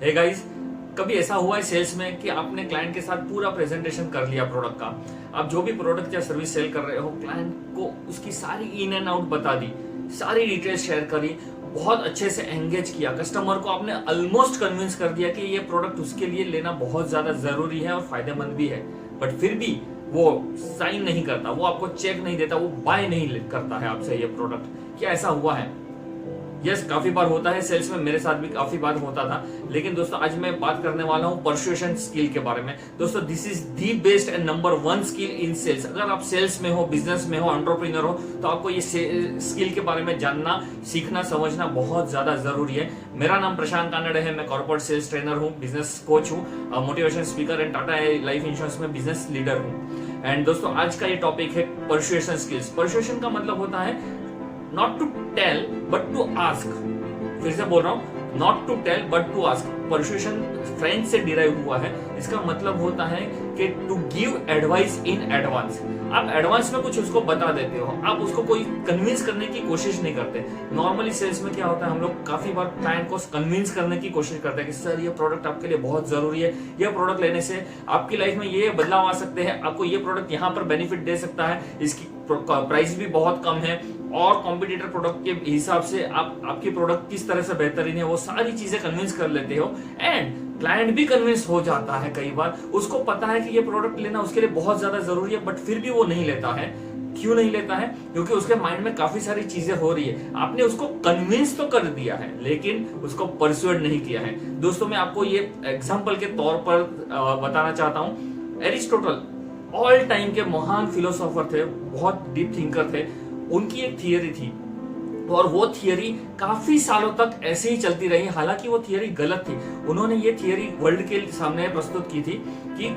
Hey guys, कभी ऐसा हुआ है सेल्स में कि आपने क्लाइंट के साथ पूरा प्रेजेंटेशन कर लिया प्रोडक्ट का। आप जो भी प्रोडक्ट या सर्विस सेल कर रहे हो, क्लाइंट को उसकी सारी इन एंड आउट बता दी, सारी डिटेल्स शेयर करी, बहुत अच्छे से एंगेज किया, कस्टमर को आपने ऑलमोस्ट कन्विंस कर दिया कि ये प्रोडक्ट उसके लिए लेना बहुत ज्यादा जरूरी है और फायदेमंद भी है, बट फिर भी वो साइन नहीं करता, वो आपको चेक नहीं देता, वो बाय नहीं करता है आपसे ये प्रोडक्ट। क्या ऐसा हुआ है? यस, काफी बार होता है सेल्स में, मेरे साथ भी काफी बार होता था। लेकिन दोस्तों, आज मैं बात करने वाला हूं परसुएशन स्किल के बारे में। दोस्तों, this is the best and number 1 skill in sales. अगर आप सेल्स में हो, बिजनेस में हो, एंटरप्रेन्योर हो, तो आपको ये स्किल के बारे में जानना, सीखना, समझना बहुत ज्यादा जरूरी है। मेरा नाम प्रशांत कानड़े है, मैं कॉर्पोरेट सेल्स ट्रेनर हूँ, बिजनेस कोच हूँ, motivation speaker and Tata life insurance में बिजनेस लीडर हूँ। एंड दोस्तों, आज का ये टॉपिक है परसुएशन स्किल्स। परसुएशन का मतलब होता है not to tell but to ask. फिर से बोल रहा हूं, not to tell but to ask. Persuasion French से डिराइव हुआ है। इसका मतलब होता है कि to give advice in advance. आप एडवांस में कुछ उसको बता देते हो, आप उसको कोई कन्विंस करने की कोशिश नहीं करते। नॉर्मली सेल्स में क्या होता है, हम लोग काफी बार क्लाइंट को कन्विंस करने की कोशिश करते हैं कि सर ये प्रोडक्ट आपके लिए बहुत जरूरी है, ये प्रोडक्ट लेने से आपकी लाइफ में ये बदलाव आ सकते हैं, आपको ये प्रोडक्ट यहाँ पर बेनिफिट दे सकता है, इसकी प्राइस भी बहुत कम है और कॉम्पिटिटर प्रोडक्ट के हिसाब से आपकी प्रोडक्ट किस तरह से बेहतरीन है, वो सारी चीजें कन्विंस कर लेते हो। एंड क्लाइंट भी कन्विंस हो जाता है। कई बार उसको पता है कि ये प्रोडक्ट लेना उसके लिए बहुत ज्यादा जरूरी है, बट फिर भी वो नहीं लेता है। क्यों नहीं लेता है? क्योंकि उसके माइंड में काफी सारी चीजें हो रही है। आपने उसको कन्विंस तो कर दिया है, लेकिन उसको परसुएड नहीं किया है। दोस्तों, मैं आपको ये एग्जांपल के तौर पर बताना चाहता हूं। एरिस्टोटल ऑल टाइम के महान फिलोसोफर थे, बहुत डीप थिंकर थे। उनकी एक थियरी थी और वो थियरी काफी सालों तक ऐसे ही चलती रही। हालांकि वो थियरी गलत थी। उन्होंने ये थियरी वर्ल्ड के सामने प्रस्तुत की थी कि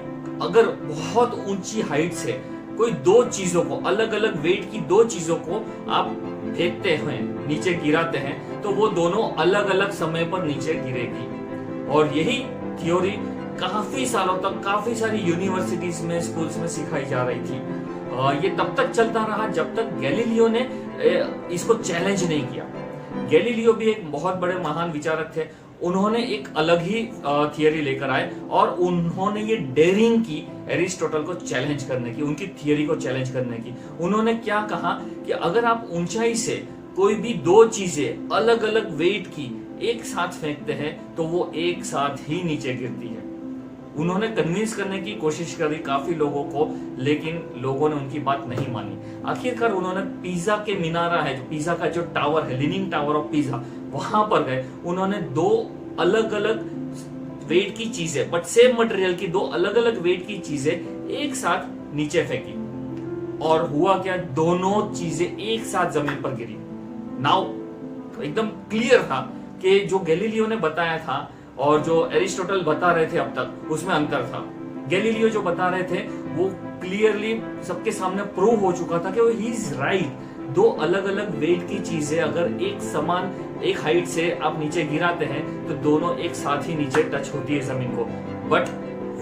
अगर बहुत ऊंची हाइट से कोई दो चीजों को, अलग अलग वेट की दो चीजों को आप फेंकते हैं, नीचे गिराते हैं, तो वो दोनों अलग अलग समय पर नीचे गिरेगी। और यही थ्योरी काफी सालों तक काफी सारी यूनिवर्सिटीज में, स्कूल्स में सिखाई जा रही थी। ये तब तक चलता रहा जब तक गैलीलियो ने इसको चैलेंज नहीं किया। गैलीलियो भी एक बहुत बड़े महान विचारक थे। उन्होंने एक अलग ही थियरी लेकर आए और उन्होंने ये डेयरिंग की एरिस्टोटल को चैलेंज करने की, उनकी थियरी को चैलेंज करने की। उन्होंने क्या कहा कि अगर आप ऊंचाई से कोई भी दो चीजें अलग अलग वेट की एक साथ फेंकते हैं तो वो एक साथ ही नीचे गिरती है। उन्होंने कन्विंस करने की कोशिश करी काफी लोगों को, लेकिन लोगों ने उनकी बात नहीं मानी। आखिरकार उन्होंने पिज़्ज़ा के मीनारा है, जो पिज़्ज़ा का जो टावर है, लीनिंग टावर ऑफ पिज़्ज़ा, वहां पर गए। उन्होंने दो अलग अलग वेट की चीजें, बट सेम मटेरियल की दो अलग अलग वेट की चीजें एक साथ नीचे फेंकी। और हुआ क्या? दोनों चीजें एक साथ जमीन पर गिरी। नाउ एकदम क्लियर था कि जो गैलीलियो ने बताया था और जो एरिस्टोटल बता रहे थे अब तक, उसमें अंतर था। गैलीलियो जो बता रहे थे वो क्लियरली सबके सामने प्रूव हो चुका था कि वो ही इज राइट। दो अलग अलग वेट की चीजें अगर एक समान, एक हाइट से आप नीचे गिराते हैं तो दोनों एक साथ ही नीचे टच होती है जमीन को। बट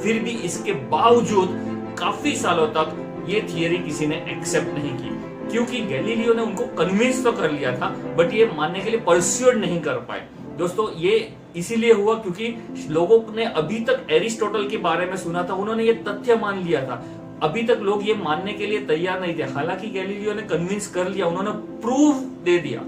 फिर भी इसके बावजूद काफी सालों तक ये थियरी किसी ने एक्सेप्ट नहीं की, क्योंकि गैलीलियो ने उनको कन्विंस तो कर लिया था, बट ये मानने के लिए परस्यूड नहीं कर पाए। दोस्तों, ये इसीलिए हुआ क्योंकि लोगों ने अभी तक एरिस्टोटल के बारे में सुना था, उन्होंने ये तथ्य मान लिया था। अभी तक लोग ये मानने के लिए तैयार नहीं थे। हालांकि गैलीलियो ने कन्विंस कर लिया, उन्होंने प्रूफ दे दिया,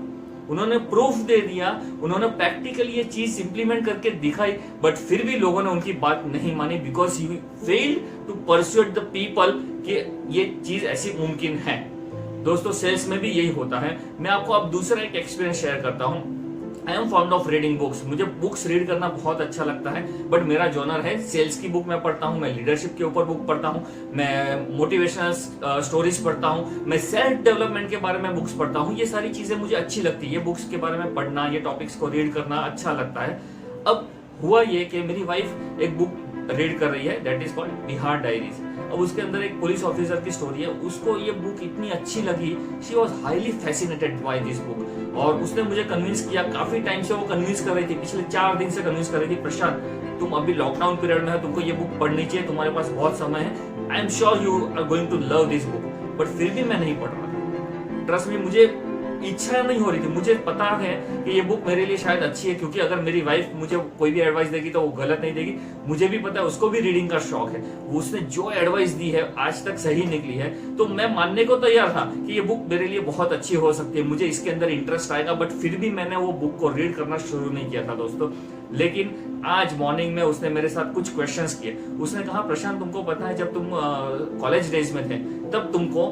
उन्होंने प्रैक्टिकली ये चीज इंप्लीमेंट करके दिखाई, बट फिर भी लोगों ने उनकी बात नहीं मानी, because he failed to persuade the people कि ये चीज ऐसी मुमकिन है। दोस्तों, सेल्स में भी यही होता है। मैं आपको अब दूसरा एक एक्सपीरियंस शेयर करता हूँ। I am fond of reading books. मुझे बुक्स रीड करना बहुत अच्छा लगता है, बट मेरा जॉनर है सेल्स की बुक मैं पढ़ता हूँ, मैं लीडरशिप के ऊपर बुक पढ़ता हूँ, मैं मोटिवेशनल स्टोरीज पढ़ता हूँ, मैं सेल्फ डेवलपमेंट के बारे में बुक्स पढ़ता हूँ। ये सारी चीजें मुझे अच्छी लगती है। ये बुक्स के बारे में पढ़ना, ये टॉपिक्स को रीड करना अच्छा लगता है। अब हुआ ये कि मेरी वाइफ एक बुक रीड कर रही है, that is called Bihar diaries. अब उसके अंदर एक पुलिस ऑफिसर की स्टोरी है। उसको ये बुक इतनी अच्छी लगी, she was highly fascinated by this book, और उसने मुझे कन्विंस किया। काफी टाइम से वो कन्विंस कर रही थी, पिछले 4 दिन से कन्विंस कर रही थी, प्रशांत तुम अभी लॉकडाउन पीरियड में हो, तुमको ये बुक पढ़नी चाहिए, तुम्हारे पास बहुत समय है, I am sure you are going to love this book. But फिर भी मैं नहीं पढ़ रहा था। ट्रस्ट मी, मुझे इच्छा नहीं हो रही थी। मुझे पता है कि ये बुक मेरे लिए शायद अच्छी है, क्योंकि अगर मेरी वाइफ मुझे कोई भी एडवाइस देगी तो वो गलत नहीं देगी। मुझे भी पता है उसको भी रीडिंग का शौक है, उसने जो एडवाइस दी है आज तक सही निकली है। तो मैं मानने को तैयार था कि ये बुक मेरे लिए बहुत अच्छी हो सकती है, मुझे इसके अंदर इंटरेस्ट आएगा, बट फिर भी मैंने वो बुक को रीड करना शुरू नहीं किया था दोस्तों। लेकिन आज मॉर्निंग में उसने मेरे साथ कुछ क्वेश्चंस किए। उसने कहा, प्रशांत तुमको पता है जब तुम कॉलेज डेज में थे तब तुमको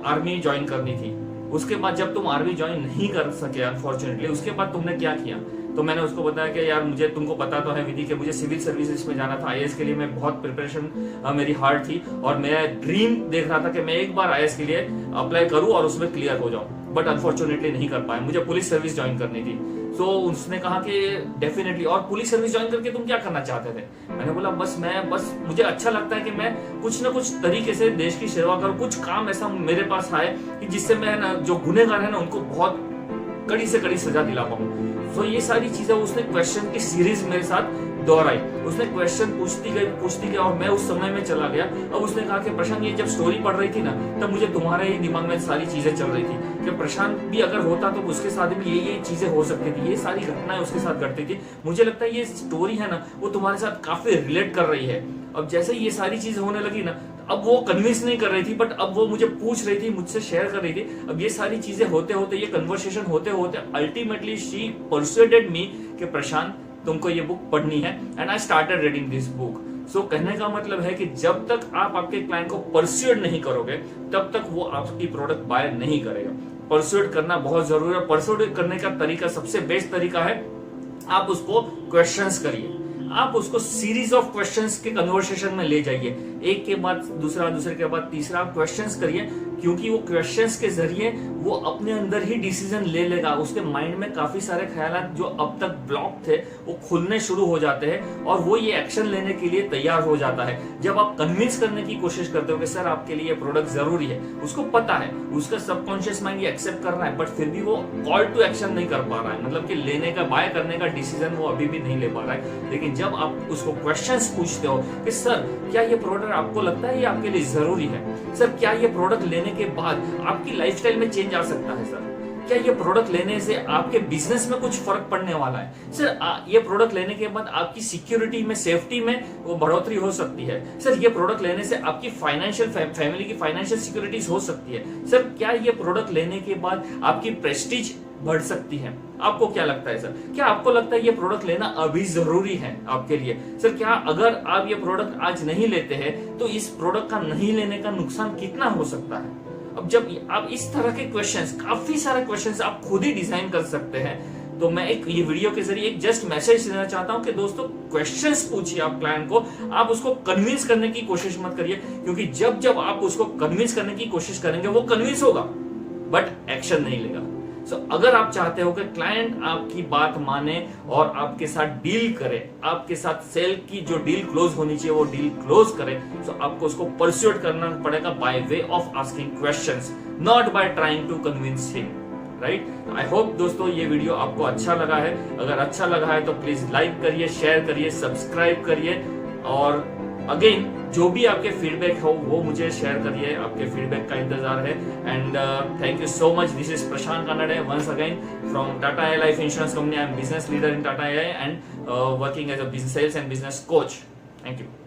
आर्मी ज्वाइन करनी थी, उसके बाद जब तुम आर्मी ज्वाइन नहीं कर सके अनफॉर्चुनेटली, उसके बाद तुमने क्या किया? तो मैंने उसको बताया कि यार मुझे, तुमको पता तो है विधि के मुझे सिविल सर्विसेज में जाना था, आईएएस के लिए मैं बहुत प्रिपरेशन मेरी हार्ड थी और मैं ड्रीम देख रहा था कि मैं एक बार आईएएस के लिए अप्लाई करूं और उसमें क्लियर हो जाऊं, बट अनफॉर्चुनेटली नहीं कर पाया। मुझे पुलिस सर्विस ज्वाइन करनी थी। तो उसने कहा कि डेफिनेटली, और पुलिस सर्विस ज्वाइन करके तुम क्या करना चाहते थे? मैंने बोला बस मुझे अच्छा लगता है कि मैं कुछ ना कुछ तरीके से देश की सेवा करूं, कुछ काम ऐसा मेरे पास आए कि जिससे मैं ना जो गुनहगार है ना उनको बहुत कड़ी से कड़ी सजा दिला पाऊं। तो ये सारी चीजें उसने क्वेश्चन की सीरीज मेरे साथ दोहराई। उसने क्वेश्चन पूछती गई और मैं उस समय में चला गया। अब उसने कहा कि प्रशांत ये जब स्टोरी पढ़ रही थी ना तब मुझे तुम्हारे ही दिमाग में सारी चीजें चल रही थी कि प्रशांत भी अगर होता तो उसके साथ भी ये चीजें हो सकती थी, ये सारी घटनाएं उसके साथ घटती थी। मुझे लगता है ये स्टोरी है ना वो तुम्हारे साथ काफी रिलेट कर रही है। अब जैसे ये सारी चीजें होने लगी ना, अब वो कन्विंस नहीं कर रही थी बट अब वो मुझे पूछ रही थी, मुझसे शेयर कर रही थी। अब ये सारी चीजें होते होते, ये कन्वर्सेशन होते होते अल्टीमेटली शी परसुएडेड मी कि प्रशांत तुमको ये बुक पढ़नी है, and I started reading this book. So कहने का मतलब है कि जब तक आप आपके क्लाइंट को परस्यूड नहीं करोगे तब तक वो आपकी प्रोडक्ट बाय नहीं करेगा। परस्यूड करना बहुत जरूरी है। परस्यूड करने का तरीका, सबसे बेस्ट तरीका है आप उसको क्वेश्चंस करिए, आप उसको सीरीज ऑफ क्वेश्चंस के कन्वर्सेशन में ले जाइए, एक के बाद दूसरा, दूसरे के बाद तीसरा क्वेश्चंस करिए, क्योंकि वो क्वेश्चंस के जरिए वो अपने अंदर ही डिसीजन ले लेगा। उसके माइंड में काफी सारे ख्यालात जो अब तक ब्लॉक थे वो खुलने शुरू हो जाते हैं और वो ये एक्शन लेने के लिए तैयार हो जाता है। जब आप कन्विंस करने की कोशिश करते हो कि सर आपके लिए प्रोडक्ट जरूरी है, उसको पता है, उसका सबकॉन्शियस माइंड ये एक्सेप्ट कर रहा है, बट फिर भी वो कॉल टू एक्शन नहीं कर पा रहा है, मतलब कि लेने का, बाय करने का डिसीजन वो अभी भी नहीं ले पा रहा है। लेकिन जब आप उसको क्वेश्चंस पूछते हो कि सर क्या ये प्रोडक्ट आपको लगता है ये आपके लिए जरूरी है, सर क्या ये प्रोडक्ट लेने के बाद आपकी लाइफस्टाइल में चेंज आ सकता है, सर क्या ये प्रोडक्ट लेने से आपके बिजनेस में कुछ फर्क पड़ने वाला है, सर ये प्रोडक्ट लेने के बाद आपकी सिक्योरिटी में, सेफ्टी में वो बढ़ोतरी हो सकती है, सर ये प्रोडक्ट लेने से आपकी फाइनेंशियल, फैमिली की फाइनेंशियल सिक्योरिटीज हो सकती है, सर क्या ये प्रोडक्ट लेने के बाद आपकी प्रेस्टीज बढ़ सकती है। आपको क्या लगता है सर? क्या आपको लगता है ये प्रोडक्ट लेना अभी जरूरी है आपके लिए? सर क्या अगर आप ये प्रोडक्ट आज नहीं लेते हैं तो इस प्रोडक्ट का नहीं लेने का नुकसान कितना हो सकता है? अब जब आप इस तरह के क्वेश्चंस, काफी सारे क्वेश्चंस आप खुद ही डिजाइन कर सकते हैं। तो मैं ये वीडियो के जरिए एक जस्ट मैसेज देना चाहता हूं कि दोस्तों क्वेश्चंस पूछिए आप क्लाइंट को, आप उसको कन्विंस करने की कोशिश मत करिए, क्योंकि जब आप उसको कन्विंस करने की कोशिश करेंगे वो कन्विंस होगा बट एक्शन नहीं लेगा। सो अगर आप चाहते हो कि क्लाइंट आपकी बात माने और आपके साथ डील करे, आपके साथ सेल की जो डील क्लोज होनी चाहिए वो डील क्लोज करे, सो आपको उसको परस्यूड करना पड़ेगा by way of asking questions, not by trying to convince him, right? I hope दोस्तों ये वीडियो आपको अच्छा लगा है। अगर अच्छा लगा है तो प्लीज लाइक करिए, शेयर करिए, सब्सक्राइब करिए, और अगेन जो भी आपके फीडबैक हो वो मुझे शेयर करिए, आपके फीडबैक का इंतजार है। And thank you so much. This is Prashant Kanade once again from Tata AI Life Insurance Company. I am business leader in Tata AI and working as a business sales and business coach. Thank you.